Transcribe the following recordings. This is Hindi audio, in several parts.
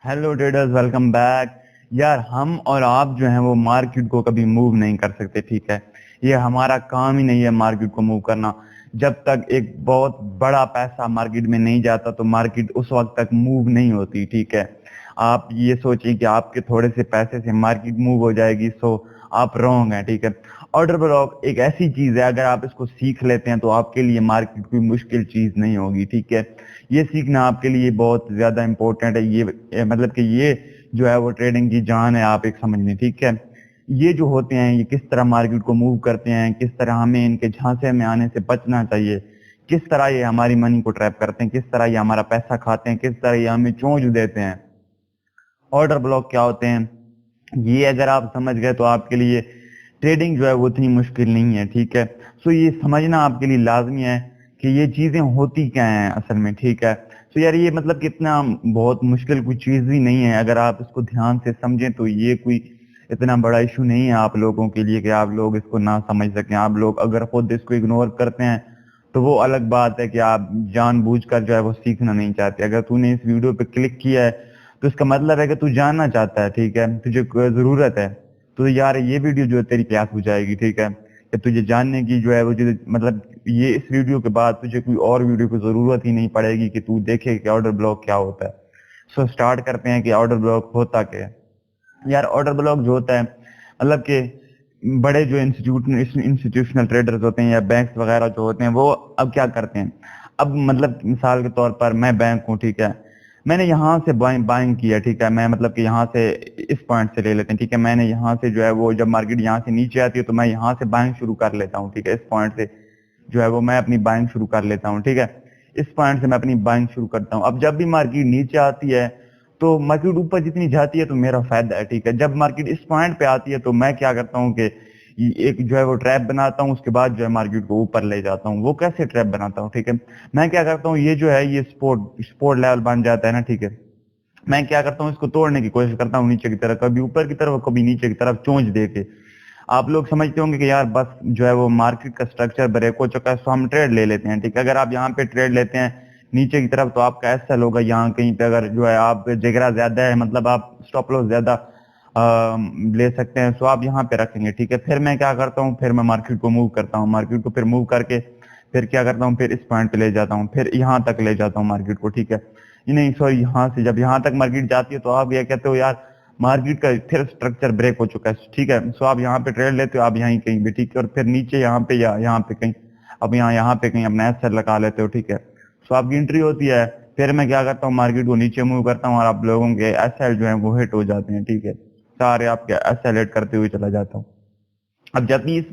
Hello traders, welcome back. यार हम और आप जो हैं वो मार्केट को कभी मूव नहीं कर सकते, ठीक है। ये हमारा काम ही नहीं है मार्केट को मूव करना। जब तक एक बहुत बड़ा पैसा मार्केट में नहीं जाता तो मार्केट उस वक्त तक मूव नहीं होती, ठीक है। आप ये सोचिए कि आपके थोड़े से पैसे से मार्केट मूव हो जाएगी, सो आप रॉन्ग हैं, ठीक है। ऑर्डर ब्लॉक एक ऐसी चीज है, अगर आप इसको सीख लेते हैं तो आपके लिए मार्केट कोई मुश्किल चीज नहीं होगी, ठीक है। ये सीखना आपके लिए बहुत ज्यादा इंपॉर्टेंट है। मतलब कि ये जो है वो ट्रेडिंग की जान है, आप एक समझ लें, ठीक है। ये जो होते हैं ये किस तरह मार्केट को मूव करते हैं, किस तरह हमें इनके झांसे में आने से बचना चाहिए, किस तरह ये हमारी मनी को ट्रैप करते हैं, किस तरह ये हमारा पैसा खाते हैं, किस तरह ये हमें चोंच देते हैं। ऑर्डर ब्लॉक क्या होते हैं, ये अगर आप समझ गए तो आपके लिए ट्रेडिंग जो है वो इतनी मुश्किल नहीं है, ठीक है। सो ये समझना आपके लिए लाजमी है कि ये चीजें होती क्या हैं असल में, ठीक है। तो यार ये मतलब कि इतना बहुत मुश्किल कोई चीज ही नहीं है, अगर आप इसको ध्यान से समझें तो ये कोई इतना बड़ा इशू नहीं है आप लोगों के लिए कि आप लोग इसको ना समझ सकें। आप लोग अगर खुद इसको इग्नोर करते हैं तो वो अलग बात है कि आप जानबूझकर जो है वो सीखना नहीं चाहते। अगर तूने इस वीडियो पे क्लिक किया है तो इसका मतलब है कि तू जानना चाहता है, ठीक है, तुझे जरूरत है। तो यार ये वीडियो जो है तेरी प्यास बुझाएगी, ठीक है। कि तुझे जानने की जो है वो मतलब ये इस वीडियो के बाद तुझे कोई और वीडियो की जरूरत ही नहीं पड़ेगी कि तू देखे कि ऑर्डर ब्लॉक क्या होता है। सो स्टार्ट करते हैं कि ऑर्डर ब्लॉक होता क्या है। यार ऑर्डर ब्लॉक जो होता है मतलब कि बड़े जो इंस्टीट्यूशनल ट्रेडर्स होते हैं या बैंक्स वगैरह जो होते हैं वो अब क्या करते हैं। अब मतलब मिसाल के तौर पर मैं बैंक हूँ, ठीक है। मैंने यहाँ से बाइंग किया, ठीक है। मैं मतलब कि यहाँ से इस पॉइंट से ले लेते हैं, ठीक है। मैंने यहाँ से जो है वो जब मार्केट यहाँ से नीचे आती है तो मैं यहाँ से बाइंग शुरू कर लेता हूँ, ठीक है। इस पॉइंट से जो है वो मैं अपनी बाइंग शुरू कर लेता हूँ, ठीक है। इस पॉइंट से मैं अपनी बाइंग शुरू करता हूँ। अब जब भी मार्केट नीचे आती है तो मार्केट ऊपर जितनी जाती है तो मेरा फायदा है, ठीक है। जब मार्केट इस पॉइंट पे आती है तो मैं क्या करता हूँ कि एक जो है वो ट्रैप बनाता हूँ, उसके बाद जो है मार्केट को ऊपर ले जाता हूँ। वो कैसे ट्रैप बनाता हूँ, ठीक है। मैं क्या करता हूँ, ये जो है ये स्पोर्ट स्पोर्ट लेवल बन जाता है ना, ठीक है। मैं क्या करता हूँ, इसको तोड़ने की कोशिश करता हूँ नीचे की तरफ, कभी ऊपर की तरफ कभी नीचे की तरफ चोंच दे के। आप लोग समझते होंगे कि यार बस जो है वो मार्केट का स्ट्रक्चर ब्रेक हो चुका है, तो हम ट्रेड ले लेते हैं, ठीक है। अगर आप यहाँ पे ट्रेड लेते हैं नीचे की तरफ तो आपका एसएल होगा यहाँ कहीं पे। अगर जो है आप जिगरा ज्यादा है, मतलब आप स्टॉप लॉस ज्यादा ले सकते हैं, तो आप यहाँ पे रखेंगे, ठीक है। फिर मैं क्या करता हूँ, फिर मैं मार्केट को मूव करता हूँ, मार्केट को फिर मूव करके फिर क्या करता हूँ, फिर इस पॉइंट पे ले जाता हूँ, फिर यहाँ तक ले जाता हूँ मार्केट को, ठीक है। नहीं सॉरी, यहाँ से जब यहाँ तक मार्केट जाती है तो आप ये कहते हो यार मार्केट का फिर स्ट्रक्चर ब्रेक हो चुका है, ठीक है। सो आप यहाँ पे ट्रेड लेते हो, आप यहीं कहीं भी, ठीक है। और फिर नीचे यहाँ पे या यहाँ पे कहीं, अब यहाँ पे कहीं अपना एसएल लगा लेते हो, ठीक है। सो आपकी एंट्री होती है। फिर मैं क्या करता हूँ, मार्केट को नीचे मूव करता हूँ और आप लोगों के एसएल जो है वो हिट हो जाते हैं, ठीक है। सारे आपके एसएल हिट करते हुए चला जाता हूँ। अब जब भी इस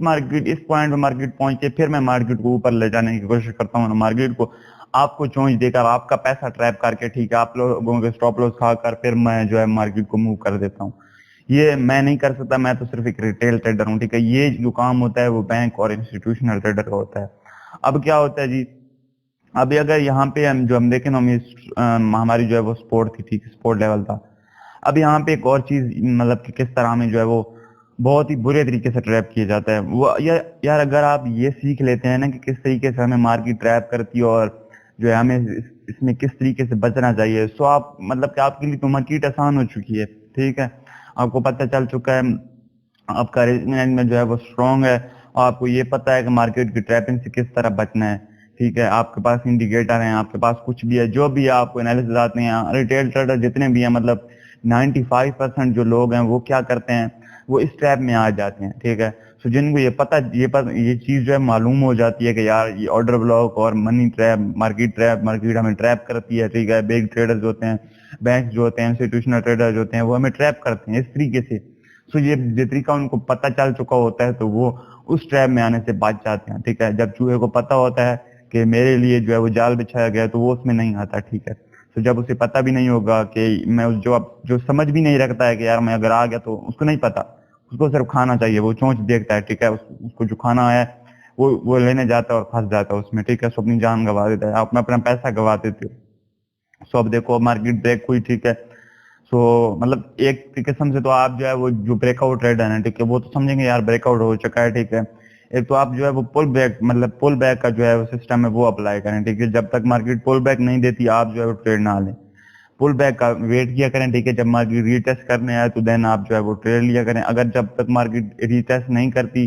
पॉइंट पे मार्केट पहुंचे फिर मैं मार्केट को ऊपर ले जाने की कोशिश करता हूँ, मार्केट को आपको चोंच देकर आपका पैसा ट्रैप करके, ठीक है, आप लोगों के स्टॉप लॉस खाकर फिर मैं जो है मार्केट को मूव कर देता हूँ। ये मैं नहीं कर सकता, मैं तो सिर्फ एक रिटेल ट्रेडर हूँ, ठीक है। ये जो काम होता है वो बैंक और इंस्टीट्यूशनल ट्रेडर का होता है। अब क्या होता है जी, अभी अगर यहाँ पे हम देखें ना, हमारी जो है वो स्पोर्ट थी, ठीक, स्पोर्ट लेवल था। अब यहाँ पे एक और चीज मतलब कि किस तरह में जो है वो बहुत ही बुरे तरीके से ट्रैप किया जाता है वो यार अगर आप ये सीख लेते हैं ना कि किस तरीके से हमें मार्केट ट्रैप करती है और जो है हमें इसमें किस तरीके से बचना चाहिए, सो आप मतलब कि आपके लिए तो मार्केट आसान हो चुकी है, ठीक है। आपको पता चल चुका है, आपका रिस्क मैनेजमेंट जो है वो स्ट्रांग है और आपको ये पता है कि मार्केट की ट्रैपिंग से किस तरह बचना है, ठीक है। आपके पास इंडिकेटर है, आपके पास कुछ भी है, जो भी है आपको एनालिसिस आते हैं। रिटेल ट्रेडर जितने भी हैं, मतलब 95% जो लोग हैं वो क्या करते हैं, वो इस ट्रैप में आ जाते हैं, ठीक है। सो जिनको ये चीज जो है मालूम हो जाती है कि यार ये ऑर्डर ब्लॉक और मनी ट्रैप मार्केट हमें ट्रैप करती है, ठीक है। बिग ट्रेडर्स होते हैं, बैंक जो होते हैं, इंस्टीट्यूशनल ट्रेडर्स होते हैं, वो हमें ट्रैप करते हैं इस तरीके से। सो ये तरीका उनको पता चल चुका होता है तो वो उस ट्रैप में आने से बच जाते हैं, ठीक है। जब चूहे को पता होता है कि मेरे लिए जो है वो जाल बिछाया गया है, तो वो उसमें नहीं आता, ठीक है। तो जब उसे पता भी नहीं होगा कि मैं जो समझ भी नहीं रखता है कि यार मैं अगर आ गया, तो उसको नहीं पता, उसको सिर्फ खाना चाहिए, वो चोंच देखता है, ठीक है। उसको जो खाना है वो लेने जाता है और फंस जाता है उसमें, ठीक है। सो अपनी जान गंवा देता है, आप अपना पैसा गंवा देते हो। सो अब देखो मार्केट ब्रेक हुई, ठीक है। सो मतलब एक किस्म से तो आप जो है वो जो ब्रेकआउट रेट है ना, ठीक है, वो तो समझेंगे यार ब्रेकआउट हो चुका है, ठीक है। एक तो आप जो है वो पुल बैक का जो है वो सिस्टम है वो अप्लाई करें, ठीक है। जब तक मार्केट पुल बैक नहीं देती आप जो है वो ट्रेड ना लें। पुल बैक का वेट किया करें, ठीक है। जब मार्केट रीटेस्ट करने आए तो देन आप जो है वो ट्रेड लिया करें। अगर जब तक मार्केट रीटेस्ट नहीं करती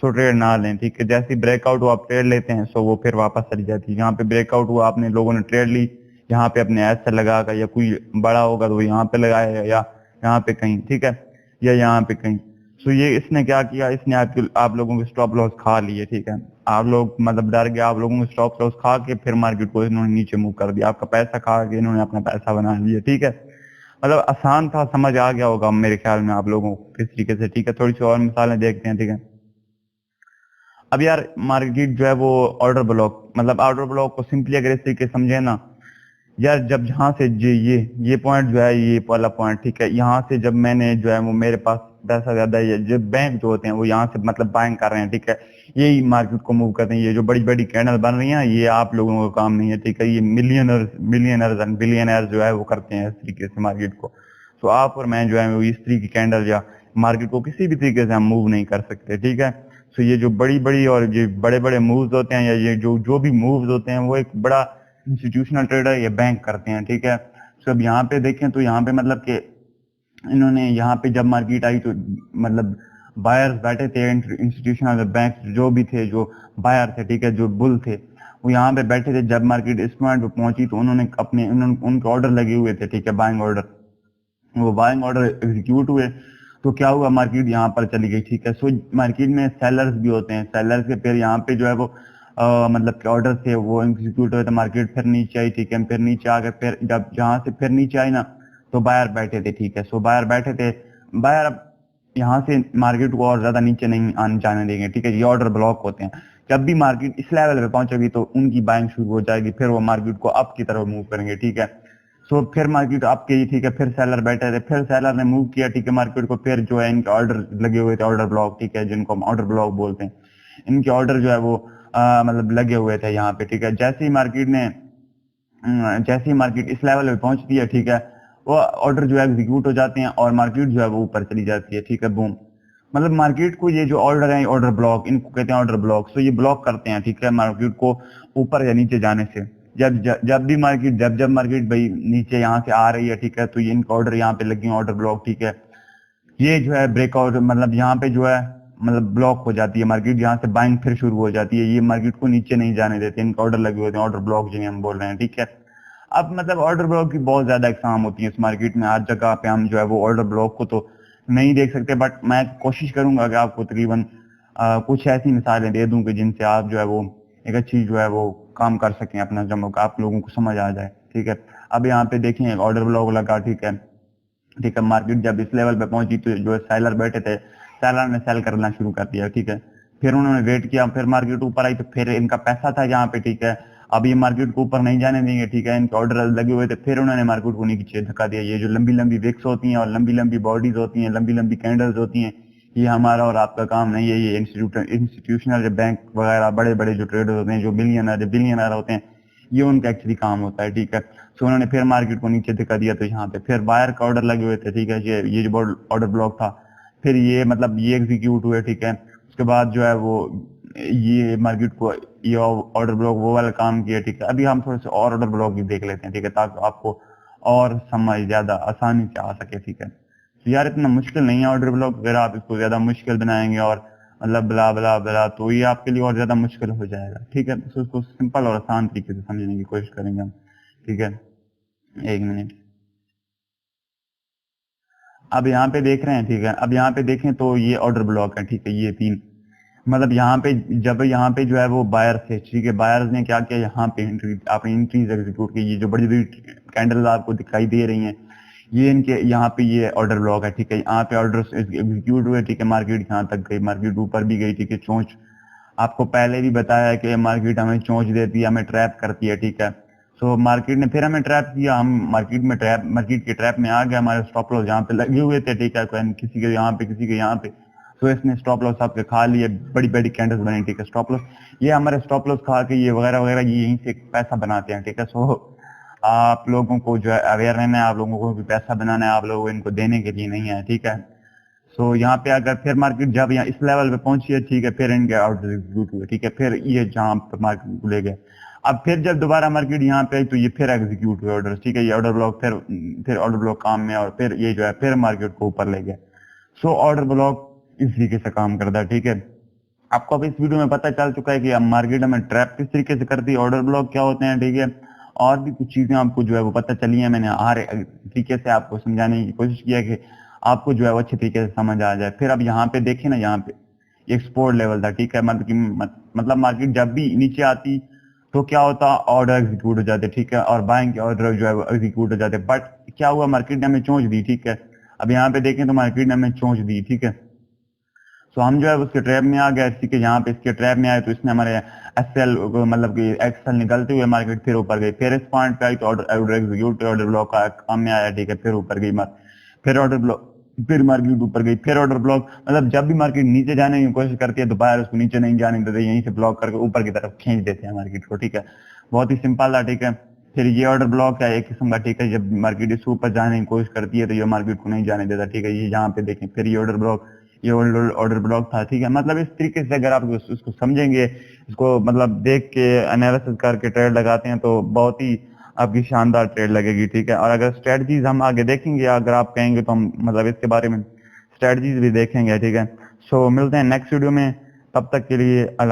सो ट्रेड ना लें, ठीक है। जैसे ब्रेकआउट हुआ आप ट्रेड लेते हैं, सो वो फिर वापस चली जाती है। यहाँ पे ब्रेकआउट हुआ, आपने लोगों ने ट्रेड ली, यहाँ पे अपने ऐसे लगा कर, या कोई बड़ा होगा तो यहाँ पे लगाया, या यहाँ पे कहीं, ठीक है, या यहाँ पे कहीं। सो ये इसने क्या किया, इसने आप लोगों के स्टॉप लॉस खा लिए, ठीक है। आप लोग मतलब डर गए, आप लोगों के स्टॉप लॉस खा के फिर मार्केट को इन्होंने नीचे मूव कर दिया, आपका पैसा खा के इन्होंने अपना पैसा बना लिया, ठीक है। मतलब आसान था, समझ आ गया होगा मेरे ख्याल में आप लोगों को किस तरीके से, ठीक है। थोड़ी सी और मिसालें देखते हैं, ठीक है। अब यार मार्केट जो है वो ऑर्डर ब्लॉक, मतलब ऑर्डर ब्लॉक को सिंपली अगर इस तरीके से समझे ना यार, जब यहाँ से ये पॉइंट जो है, ये वाला पॉइंट, ठीक है, यहाँ से जब मैंने जो है वो मेरे पास पैसा ज्यादा है, जो बैंक जो होते हैं वो यहाँ से मतलब बाइंग कर रहे हैं, ठीक है, यही मार्केट को मूव करते हैं। ये जो बड़ी बड़ी कैंडल बन रही है ये आप लोगों का काम नहीं है, ठीक है। ये मिलियनर्स एंड बिलियनर्स जो है वो करते हैं इस तरीके से मार्केट को। तो आप और मैं जो है वो इस तरीके की कैंडल या मार्केट को किसी भी तरीके से हम मूव नहीं कर सकते, ठीक है। तो ये जो बड़ी बड़ी और ये बड़े बड़े मूव्स होते हैं, या ये जो जो भी मूव्स होते हैं, वो एक बड़ा इंस्टीट्यूशनल ट्रेडर ये बैंक करते हैं, ठीक है। तो अब यहाँ पे देखें तो यहाँ पे मतलब कि इन्होंने यहाँ पे जब मार्केट आई तो मतलब बायर्स बैठे थे, इंस्टीट्यूशनल बैंक जो भी थे, जो बायर थे, ठीक है, जो बुल थे, वो यहाँ पे बैठे थे। जब मार्केट इस पॉइंट पे पहुंची तो उन्होंने उनके ऑर्डर लगे हुए थे, ठीक है, बाइंग ऑर्डर। वो बाइंग ऑर्डर एग्जीक्यूट हुए तो क्या हुआ, मार्केट यहाँ पर चली गई, ठीक है। सो मार्केट में सेलर्स भी होते हैं, सेलर्स के फिर यहाँ पे जो है वो मतलब के ऑर्डर थे वो एग्जीक्यूट हुए, तो मार्केट फिर नीचे आई, ठीक है। फिर नीचे आ गए, फिर जब जहाँ से फिर नीचे आई ना तो बायर बैठे थे, ठीक है। सो बायर बैठे थे, बायर अब यहाँ से मार्केट को और ज्यादा नीचे नहीं आने जाने देंगे, ठीक है। ये ऑर्डर ब्लॉक होते हैं। जब भी मार्केट इस लेवल पे पहुंचेगी तो उनकी बाइंग शुरू हो जाएगी, फिर वो मार्केट को अप की तरफ मूव करेंगे, ठीक है। सो फिर मार्केट आपके ही, ठीक है, फिर सेलर बैठे थे, फिर सेलर ने मूव किया, ठीक है, मार्केट को। फिर जो है इनके ऑर्डर लगे हुए थे, ऑर्डर ब्लॉक, ठीक है, जिनको हम ऑर्डर ब्लॉक बोलते हैं, इनके ऑर्डर जो है वो मतलब लगे हुए थे यहाँ पे, ठीक है। जैसे ही मार्केट इस लेवल पे पहुंचती है, ठीक है, वो ऑर्डर जो है एग्जीक्यूट हो जाते हैं और मार्केट जो है वो ऊपर चली जाती है, ठीक है, बूम। मतलब मार्केट को ये जो ऑर्डर है, ऑर्डर ब्लॉक, इनको कहते हैं ऑर्डर ब्लॉक। सो ये ब्लॉक करते हैं, ठीक है, मार्केट को ऊपर या नीचे जाने से। जब भी मार्केट जब मार्केट भाई नीचे यहाँ से आ रही है, ठीक है, तो ये इनका ऑर्डर यहाँ पे लगे ऑर्डर ब्लॉक, ठीक है। ये जो है ब्रेकआउट, मतलब यहाँ पे जो है मतलब ब्लॉक हो जाती है मार्केट, यहाँ से बाइंग फिर शुरू हो जाती है। ये मार्केट को नीचे नहीं जाने देते, इनका ऑर्डर लगे होते हैं, ऑर्डर ब्लॉक जिन्हें हम बोल रहे हैं, ठीक है। अब मतलब ऑर्डर ब्लॉक की बहुत ज्यादा एग्जाम होती है इस मार्केट में, हर जगह पे हम जो है वो ऑर्डर ब्लॉक को तो नहीं देख सकते, बट मैं कोशिश करूंगा कि आपको तकरीबन कुछ ऐसी मिसालें दे दूं कि जिनसे आप जो है वो एक अच्छी जो है वो काम कर सकें अपना, जब आप लोगों को समझ आ जाए, ठीक है। अब यहाँ पे देखें एक ऑर्डर ब्लॉक लगा, ठीक है, ठीक है। मार्केट जब इस लेवल पे पहुंची तो जो सेलर बैठे थे, सेलर ने सेल करना शुरू कर दिया, ठीक है। फिर उन्होंने वेट किया, फिर मार्केट ऊपर आई तो फिर इनका पैसा था यहाँ पे, ठीक है। अब ये मार्केट को ऊपर नहीं जाने देंगे, ठीक है, इनके ऑर्डर लगे हुए थे, फिर उन्होंने मार्केट को नीचे धक्का दिया। ये जो लंबी लंबी विक्स होती हैं और लंबी लंबी बॉडीज होती हैं, लंबी लंबी कैंडल्स होती हैं, ये हमारा और आपका काम नहीं है। ये इंस्टीट्यूशनल जो बैंक वगैरह बड़े बड़े जो ट्रेडर होते हैं, जो बिलियनर होते हैं, ये उनका एक्चुअली काम होता है, ठीक है। सो उन्होंने फिर मार्केट को नीचे दिखा दिया, तो यहाँ पे फिर बायर का ऑर्डर लगे हुए थे, ठीक है। ये जो ऑर्डर ब्लॉक था, फिर ये मतलब ये एग्जीक्यूट हुए, ठीक है। उसके बाद जो है वो ये मार्केट को ये ऑर्डर ब्लॉक वो वाला काम किया, ठीक है। अभी हम थोड़े से और ऑर्डर ब्लॉक भी देख लेते हैं, ठीक है, ताकि आपको और समझ ज्यादा आसानी से आ सके, ठीक है। तो यार इतना मुश्किल नहीं है ऑर्डर ब्लॉक, अगर आप इसको ज्यादा मुश्किल बनाएंगे और मतलब ब्ला ब्ला ब्ला तो ये आपके लिए और ज्यादा मुश्किल हो जाएगा, ठीक है। तो उसको सिंपल और आसान तरीके से समझने की कोशिश करेंगे हम, ठीक है। एक मिनट। अब यहाँ पे देख रहे हैं, ठीक है, अब यहाँ पे देखें तो ये ऑर्डर ब्लॉक है, ठीक है, ये तीन। मतलब यहाँ पे जब यहाँ पे जो है वो बायर थे, ठीक है, बायर्स ने क्या किया, यहाँ पे आपने एंट्रीज एग्जीक्यूट की। ये जो बड़ी बड़ी कैंडल्स आपको दिखाई दे रही हैं, ये इनके यहाँ पे ये ऑर्डर ब्लॉक है, ठीक है। यहाँ पे ऑर्डर एग्जीक्यूट हुए, ठीक है, मार्केट यहाँ तक गई, मार्केट ऊपर भी गई, ठीक है। चोंच आपको पहले भी बताया है कि मार्केट हमें चोंच देती है, हमें ट्रैप करती है, ठीक है। सो मार्केट ने फिर हमें ट्रैप किया, हम मार्केट के ट्रैप में आ गए, हमारे स्टॉप लॉस यहाँ पे लगे हुए थे, ठीक है, किसी के यहाँ पे किसी के यहाँ पे। सो इसने स्टॉप लॉस आपके खा लिए, बड़ी बड़ी कैंडल्स बनी, ठीक है। स्टॉप लॉस ये हमारे स्टॉप लॉस खा के ये वगैरह वगैरह ये यहीं से पैसा बनाते हैं, ठीक है। सो आप लोगों को जो है अवेयर रहना है, आप लोगों को भी पैसा बनाना है, आप लोगों को इनको देने के लिए नहीं है, ठीक है। सो यहाँ पे अगर फिर मार्केट जब यहाँ इस लेवल पे पहुंची है, ठीक है, फिर इनके आउट एग्जीक्यूट हुए, ठीक है, फिर ये जहाँ पे मार्केट को ले गए। अब फिर जब दोबारा मार्केट यहाँ पे आई तो ये फिर एग्जीक्यूट हुए ऑर्डर, ठीक है, ये ऑर्डर ब्लॉक फिर ऑर्डर ब्लॉक काम में, और फिर ये जो है फिर मार्केट को ऊपर ले गया। सो ऑर्डर ब्लॉक इस तरीके से काम करता है, ठीक है। आपको अब इस वीडियो में पता चल चुका है कि अब मार्केट में ट्रैप किस तरीके से करती है, ऑर्डर ब्लॉक क्या होते हैं, ठीक है। और भी कुछ चीजें आपको जो है वो पता चली है, मैंने हर एक तरीके से आपको समझाने की कोशिश किया कि आपको जो है वो अच्छे तरीके से समझ आ जाए। फिर अब यहाँ पे देखिए ना, यहाँ पे एक्सपोर्ट लेवल था, ठीक है, मतलब मार्केट जब भी नीचे आती तो क्या होता, ऑर्डर एग्जीक्यूट हो जाते, ठीक है, और बाइंग के ऑर्डर जो है वो एग्जीक्यूट हो जाते। बट क्या हुआ, मार्केट ने हमें चोंच दी, ठीक है। अब यहाँ पे देखें तो मार्केट ने हमें चोंच दी, ठीक है। तो हम जो है उसके ट्रैप में आ गए, ठीक है। यहाँ पे इसके ट्रैप में आए तो इसने हमारे एसएल मतलब कि एक्सएल निकलते हुए मार्केट फिर ऊपर गई, फिर इस पॉइंट पे आई तो ऑर्डर एग्जीक्यूट, ऑर्डर ब्लॉक का काम में आया, ठीक है, फिर ऊपर गई फिर ऑर्डर ब्लॉक, फिर मार्केट ऊपर गई, फिर ऑर्डर ब्लॉक। मतलब जब भी मार्केट नीचे जाने की कोशिश करती है तो बाहर उसको नीचे नहीं जाने देते, यहीं से ब्लॉक करके ऊपर की तरफ खींच देते हैं मार्केट को, ठीक है। बहुत ही सिंपल था, ठीक है। फिर ये ऑर्डर ब्लॉक है एक किस्म का, ठीक है। जब मार्केट इससे ऊपर जाने की कोशिश करती है तो ये मार्केट को नहीं जाने देता, ठीक है। ये यहाँ पे देखें, फिर ये ऑर्डर ब्लॉक, ये ऑर्डर ब्लॉक था, ठीक है। मतलब इस तरीके से अगर आप उसको समझेंगे, इसको मतलब देख के एनालिसिस करके ट्रेड लगाते हैं तो बहुत ही आपकी शानदार ट्रेड लगेगी, ठीक है। और अगर स्ट्रेटजीज हम आगे देखेंगे, अगर आप कहेंगे तो हम मतलब इसके बारे में स्ट्रेटजीज भी देखेंगे, ठीक है। सो मिलते हैं नेक्स्ट वीडियो में, तब तक के लिए अल्लाह।